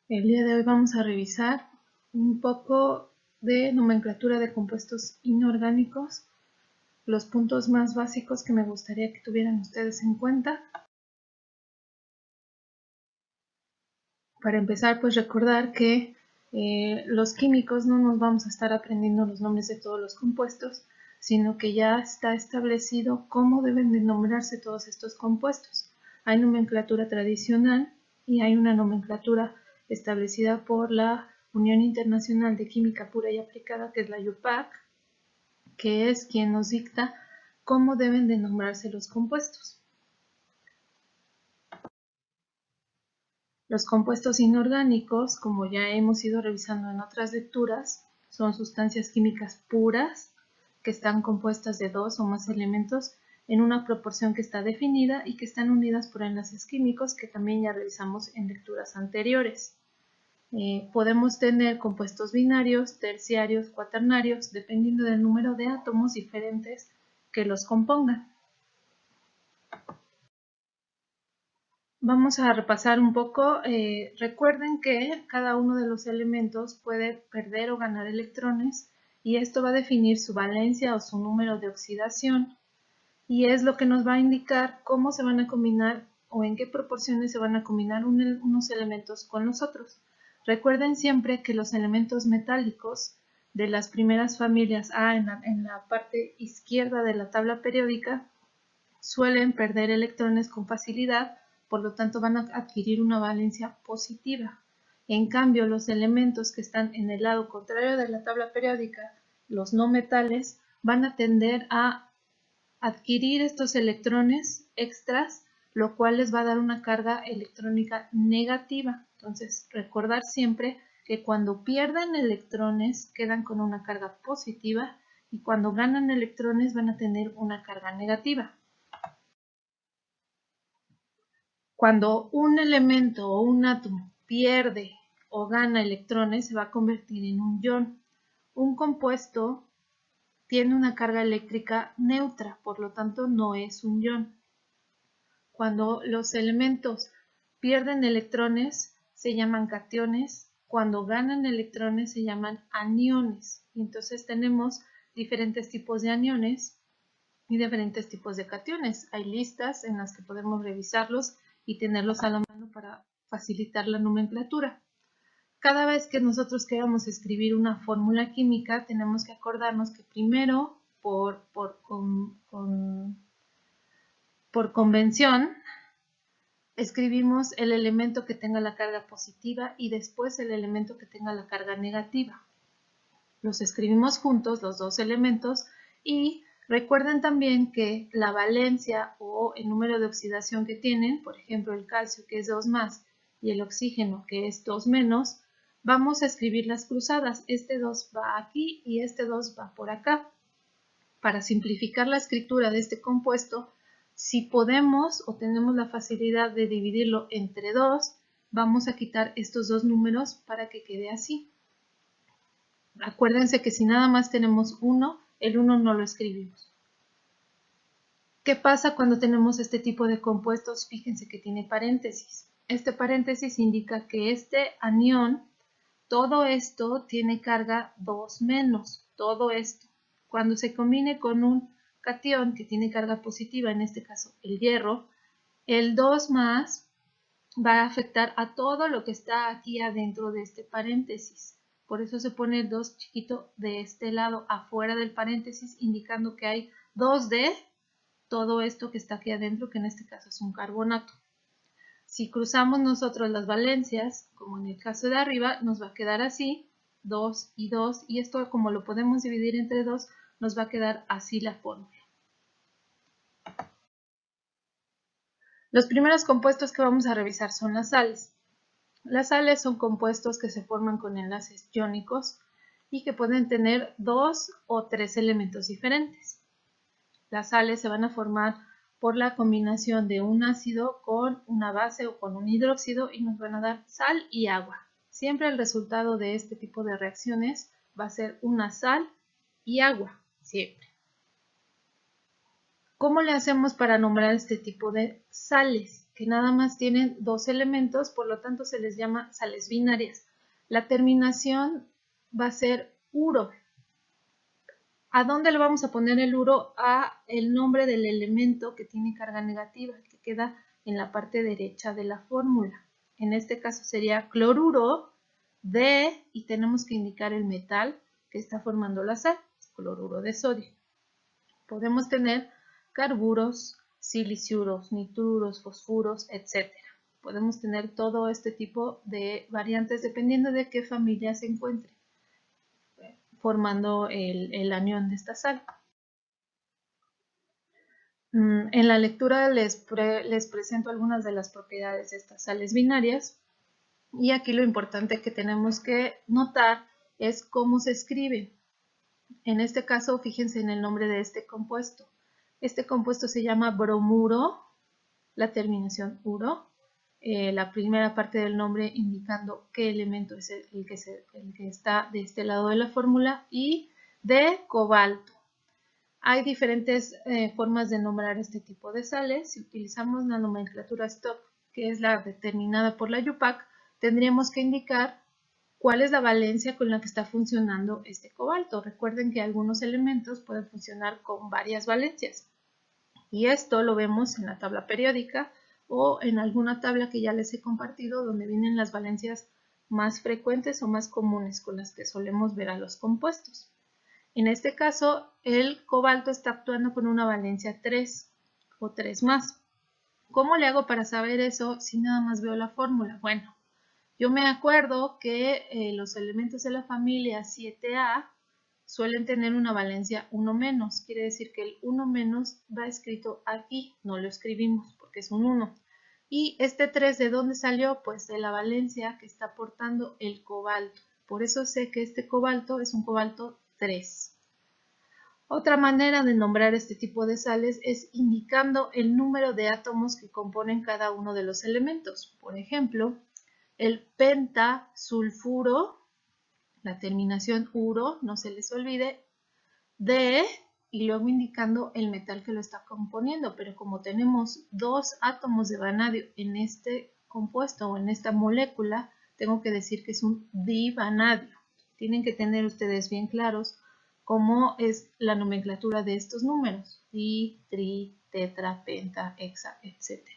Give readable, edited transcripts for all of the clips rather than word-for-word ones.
El día de hoy vamos a revisar un poco de nomenclatura de compuestos inorgánicos, los puntos más básicos que me gustaría que tuvieran ustedes en cuenta. Para empezar, pues recordar que los químicos no nos vamos a estar aprendiendo los nombres de todos los compuestos, sino que ya está establecido cómo deben de nombrarse todos estos compuestos. Hay nomenclatura tradicional y hay una nomenclatura establecida por la Unión Internacional de Química Pura y Aplicada, que es la UPAC, que es quien nos dicta cómo deben de nombrarse los compuestos. Los compuestos inorgánicos, como ya hemos ido revisando en otras lecturas, son sustancias químicas puras que están compuestas de dos o más elementos en una proporción que está definida y que están unidas por enlaces químicos que también ya revisamos en lecturas anteriores. Podemos tener compuestos binarios, terciarios, cuaternarios, dependiendo del número de átomos diferentes que los compongan. Vamos a repasar un poco. Recuerden que cada uno de los elementos puede perder o ganar electrones y esto va a definir su valencia o su número de oxidación y es lo que nos va a indicar cómo se van a combinar o en qué proporciones se van a combinar unos elementos con los otros. Recuerden siempre que los elementos metálicos de las primeras familias A en la parte izquierda de la tabla periódica suelen perder electrones con facilidad, por lo tanto van a adquirir una valencia positiva. En cambio, los elementos que están en el lado contrario de la tabla periódica, los no metales, van a tender a adquirir estos electrones extras, lo cual les va a dar una carga electrónica negativa. Entonces, recordar siempre que cuando pierden electrones quedan con una carga positiva y cuando ganan electrones van a tener una carga negativa. Cuando un elemento o un átomo pierde o gana electrones, se va a convertir en un ion. Un compuesto tiene una carga eléctrica neutra, por lo tanto no es un ion. Cuando los elementos pierden electrones, se llaman cationes. Cuando ganan electrones, se llaman aniones. Y entonces tenemos diferentes tipos de aniones y diferentes tipos de cationes. Hay listas en las que podemos revisarlos y tenerlos a la mano para facilitar la nomenclatura. Cada vez que nosotros queramos escribir una fórmula química, tenemos que acordarnos que primero, por convención, escribimos el elemento que tenga la carga positiva y después el elemento que tenga la carga negativa. Los escribimos juntos, los dos elementos, y recuerden también que la valencia o el número de oxidación que tienen, por ejemplo el calcio que es 2 más y el oxígeno que es 2 menos, vamos a escribir las cruzadas. Este 2 va aquí y este 2 va por acá. Para simplificar la escritura de este compuesto, si podemos o tenemos la facilidad de dividirlo entre 2, vamos a quitar estos dos números para que quede así. Acuérdense que si nada más tenemos 1, el 1 no lo escribimos. ¿Qué pasa cuando tenemos este tipo de compuestos? Fíjense que tiene paréntesis. Este paréntesis indica que este anión, todo esto tiene carga 2 menos, todo esto. Cuando se combine con un catión que tiene carga positiva, en este caso el hierro, el 2 más va a afectar a todo lo que está aquí adentro de este paréntesis. Por eso se pone el 2 chiquito de este lado afuera del paréntesis, indicando que hay 2 de todo esto que está aquí adentro, que en este caso es un carbonato. Si cruzamos nosotros las valencias, como en el caso de arriba, nos va a quedar así, 2 y 2, y esto como lo podemos dividir entre 2, nos va a quedar así la fórmula. Los primeros compuestos que vamos a revisar son las sales. Las sales son compuestos que se forman con enlaces iónicos y que pueden tener 2 o 3 elementos diferentes. Las sales se van a formar por la combinación de un ácido con una base o con un hidróxido y nos van a dar sal y agua. Siempre el resultado de este tipo de reacciones va a ser una sal y agua, siempre. ¿Cómo le hacemos para nombrar este tipo de sales? Que nada más tienen dos elementos, por lo tanto se les llama sales binarias. La terminación va a ser uro. ¿A dónde le vamos a poner el uro? A el nombre del elemento que tiene carga negativa, que queda en la parte derecha de la fórmula. En este caso sería cloruro de, y tenemos que indicar el metal que está formando la sal, cloruro de sodio. Podemos tener carburos, siliciuros, nitruros, fosfuros, etc. Podemos tener todo este tipo de variantes dependiendo de qué familia se encuentre formando el anión de esta sal. En la lectura les presento algunas de las propiedades de estas sales binarias y aquí lo importante que tenemos que notar es cómo se escribe. En este caso, fíjense en el nombre de este compuesto. Este compuesto se llama bromuro, la terminación uro, la primera parte del nombre indicando qué elemento es el que está de este lado de la fórmula, y de cobalto. Hay diferentes formas de nombrar este tipo de sales. Si utilizamos la nomenclatura stock, que es la determinada por la IUPAC, tendríamos que indicar cuál es la valencia con la que está funcionando este cobalto. Recuerden que algunos elementos pueden funcionar con varias valencias. Y esto lo vemos en la tabla periódica o en alguna tabla que ya les he compartido donde vienen las valencias más frecuentes o más comunes con las que solemos ver a los compuestos. En este caso, el cobalto está actuando con una valencia 3 o 3 más. ¿Cómo le hago para saber eso si nada más veo la fórmula? Bueno, yo me acuerdo que los elementos de la familia 7A suelen tener una valencia 1 menos. Quiere decir que el 1 menos va escrito aquí, no lo escribimos porque es un 1. Y este 3, ¿de dónde salió? Pues de la valencia que está aportando el cobalto. Por eso sé que este cobalto es un cobalto 3. Otra manera de nombrar este tipo de sales es indicando el número de átomos que componen cada uno de los elementos. Por ejemplo, el pentasulfuro, la terminación uro, no se les olvide, de, y luego indicando el metal que lo está componiendo. Pero como tenemos dos átomos de vanadio en este compuesto o en esta molécula, tengo que decir que es un divanadio. Tienen que tener ustedes bien claros cómo es la nomenclatura de estos números: di, tri, tetra, penta, hexa, etc.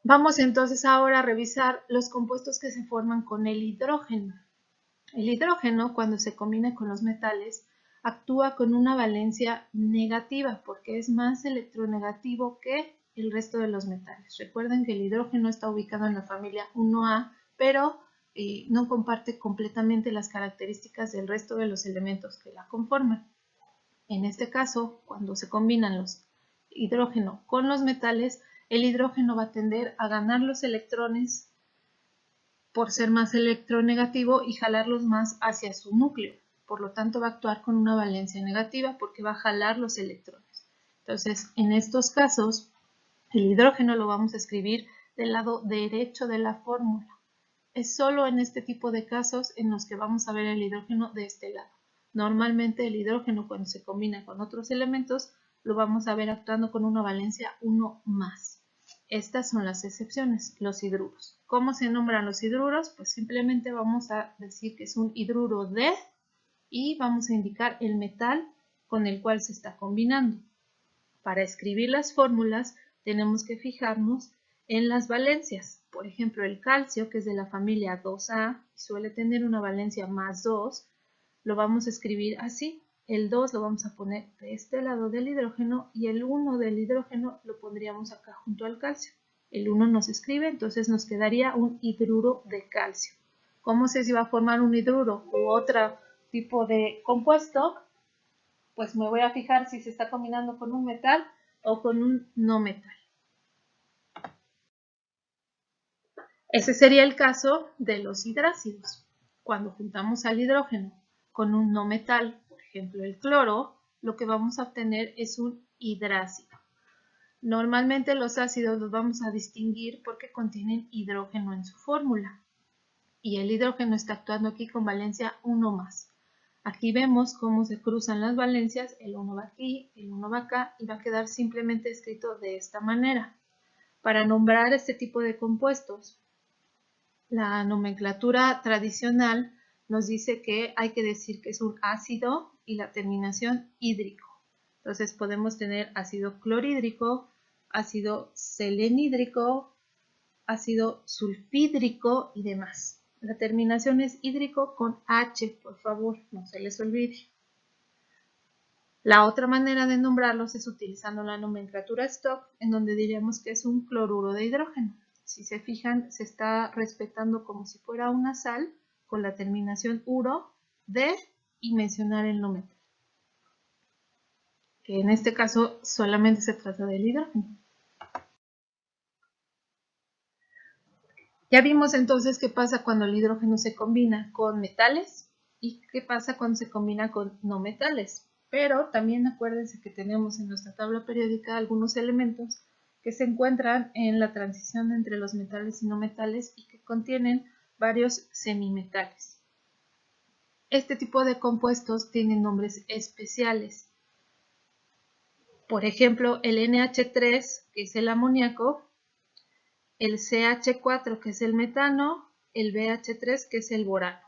Vamos entonces ahora a revisar los compuestos que se forman con el hidrógeno. El hidrógeno, cuando se combina con los metales, actúa con una valencia negativa porque es más electronegativo que el resto de los metales. Recuerden que el hidrógeno está ubicado en la familia 1A, pero no comparte completamente las características del resto de los elementos que la conforman. En este caso, cuando se combinan los hidrógeno con los metales, el hidrógeno va a tender a ganar los electrones por ser más electronegativo y jalarlos más hacia su núcleo. Por lo tanto, va a actuar con una valencia negativa porque va a jalar los electrones. Entonces, en estos casos, el hidrógeno lo vamos a escribir del lado derecho de la fórmula. Es solo en este tipo de casos en los que vamos a ver el hidrógeno de este lado. Normalmente el hidrógeno, cuando se combina con otros elementos, lo vamos a ver actuando con una valencia 1 más. Estas son las excepciones, los hidruros. ¿Cómo se nombran los hidruros? Pues simplemente vamos a decir que es un hidruro de, y vamos a indicar el metal con el cual se está combinando. Para escribir las fórmulas tenemos que fijarnos en las valencias. Por ejemplo, el calcio, que es de la familia 2A, suele tener una valencia más 2, lo vamos a escribir así. El 2 lo vamos a poner de este lado del hidrógeno y el 1 del hidrógeno lo pondríamos acá junto al calcio. El 1 no se escribe, entonces nos quedaría un hidruro de calcio. ¿Cómo sé si va a formar un hidruro u otro tipo de compuesto? Pues me voy a fijar si se está combinando con un metal o con un no metal. Ese sería el caso de los hidrácidos. Cuando juntamos al hidrógeno con un no metal, por ejemplo el cloro, lo que vamos a obtener es un hidrácido. Normalmente los ácidos los vamos a distinguir porque contienen hidrógeno en su fórmula. y el hidrógeno está actuando aquí con valencia 1 más. Aquí vemos cómo se cruzan las valencias, el 1 va aquí, el 1 va acá y va a quedar simplemente escrito de esta manera. Para nombrar este tipo de compuestos, la nomenclatura tradicional nos dice que hay que decir que es un ácido y la terminación hídrico. Entonces podemos tener ácido clorhídrico, ácido selenhídrico, ácido sulfhídrico y demás. La terminación es hídrico con H, por favor, no se les olvide. La otra manera de nombrarlos es utilizando la nomenclatura stock, en donde diríamos que es un cloruro de hidrógeno. Si se fijan, se está respetando como si fuera una sal, con la terminación uro, de y mencionar el no metal. Que en este caso solamente se trata del hidrógeno. Ya vimos entonces qué pasa cuando el hidrógeno se combina con metales y qué pasa cuando se combina con no metales. Pero también acuérdense que tenemos en nuestra tabla periódica algunos elementos que se encuentran en la transición entre los metales y no metales y que contienen varios semimetales. Este tipo de compuestos tienen nombres especiales. Por ejemplo, el NH3, que es el amoníaco, el CH4, que es el metano, el BH3, que es el borano.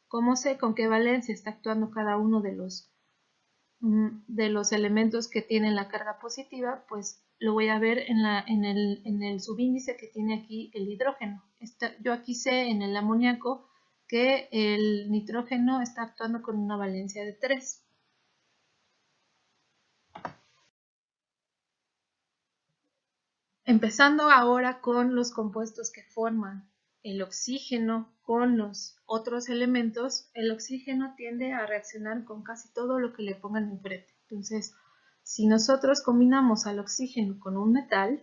¿Cómo sé con qué valencia está actuando cada uno de los elementos que tienen la carga positiva? Pues lo voy a ver en el subíndice que tiene aquí el hidrógeno. Yo aquí sé en el amoníaco que el nitrógeno está actuando con una valencia de 3. Empezando ahora con los compuestos que forman el oxígeno con los otros elementos, el oxígeno tiende a reaccionar con casi todo lo que le pongan enfrente. Entonces, si nosotros combinamos al oxígeno con un metal,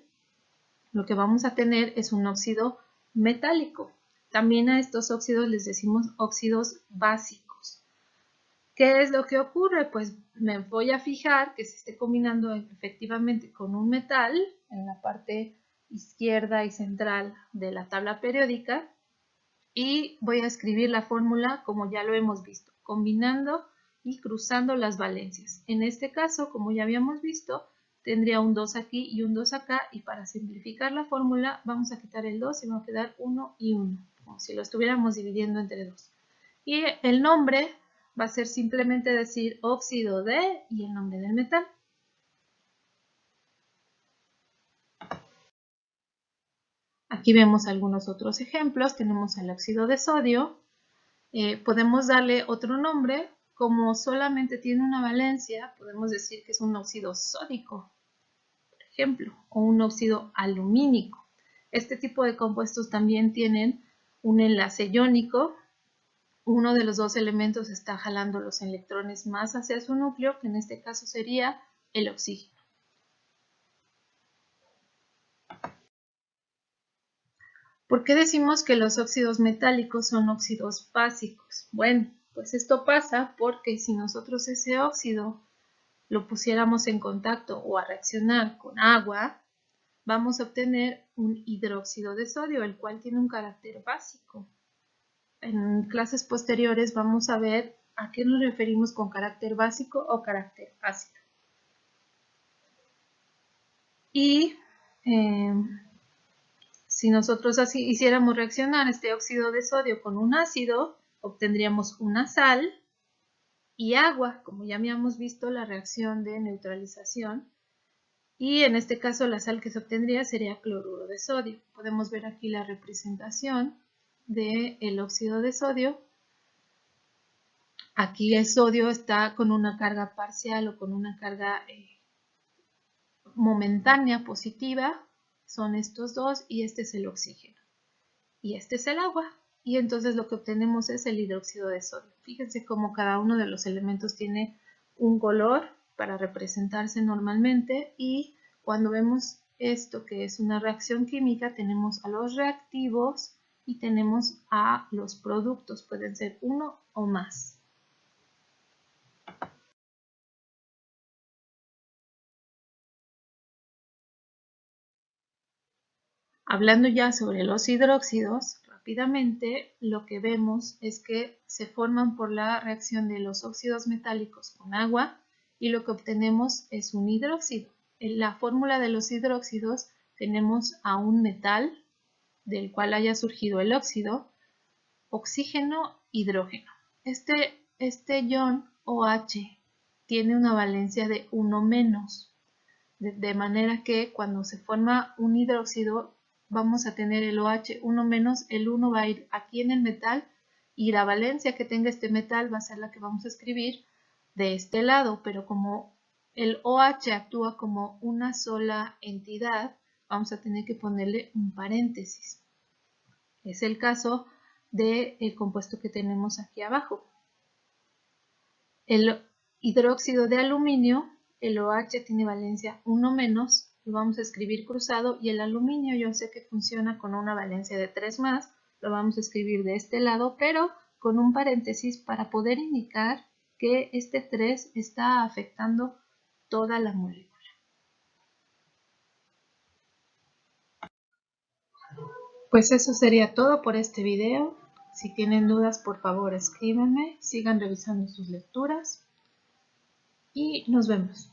lo que vamos a tener es un óxido metálico. También a estos óxidos les decimos óxidos básicos. ¿Qué es lo que ocurre? Pues me voy a fijar que se esté combinando efectivamente con un metal en la parte izquierda y central de la tabla periódica y voy a escribir la fórmula como ya lo hemos visto, combinando y cruzando las valencias. En este caso, como ya habíamos visto, tendría un 2 aquí y un 2 acá y para simplificar la fórmula vamos a quitar el 2 y va a quedar 1 y 1, como si lo estuviéramos dividiendo entre 2. Y el nombre va a ser simplemente decir óxido de y el nombre del metal. Aquí vemos algunos otros ejemplos. Tenemos el óxido de sodio. Podemos darle otro nombre. Como solamente tiene una valencia, podemos decir que es un óxido sódico, por ejemplo, o un óxido alumínico. Este tipo de compuestos también tienen un enlace iónico. Uno de los dos elementos está jalando los electrones más hacia su núcleo, que en este caso sería el oxígeno. ¿Por qué decimos que los óxidos metálicos son óxidos básicos? Bueno, pues esto pasa porque si nosotros ese óxido lo pusiéramos en contacto o a reaccionar con agua, vamos a obtener un hidróxido de sodio, el cual tiene un carácter básico. En clases posteriores vamos a ver a qué nos referimos con carácter básico o carácter ácido. Y si nosotros así hiciéramos reaccionar este óxido de sodio con un ácido, obtendríamos una sal y agua, como ya habíamos visto la reacción de neutralización. Y en este caso la sal que se obtendría sería cloruro de sodio. Podemos ver aquí la representación del óxido de sodio. Aquí el sodio está con una carga parcial o con una carga momentánea positiva. Son estos dos y este es el oxígeno. Y este es el agua. Y entonces lo que obtenemos es el hidróxido de sodio. Fíjense cómo cada uno de los elementos tiene un color para representarse normalmente y cuando vemos esto que es una reacción química tenemos a los reactivos y tenemos a los productos, pueden ser uno o más. Hablando ya sobre los hidróxidos, rápidamente, lo que vemos es que se forman por la reacción de los óxidos metálicos con agua y lo que obtenemos es un hidróxido. En la fórmula de los hidróxidos tenemos a un metal del cual haya surgido el óxido, oxígeno, hidrógeno. Este ion OH tiene una valencia de 1 menos, de manera que cuando se forma un hidróxido vamos a tener el OH 1 menos, el 1 va a ir aquí en el metal y la valencia que tenga este metal va a ser la que vamos a escribir de este lado, pero como el OH actúa como una sola entidad, vamos a tener que ponerle un paréntesis. Es el caso del compuesto que tenemos aquí abajo. El hidróxido de aluminio, el OH tiene valencia 1 menos, lo vamos a escribir cruzado, y el aluminio yo sé que funciona con una valencia de 3 más, lo vamos a escribir de este lado, pero con un paréntesis para poder indicar que este 3 está afectando toda la molécula. Pues eso sería todo por este video. Si tienen dudas, por favor escríbanme, sigan revisando sus lecturas y nos vemos.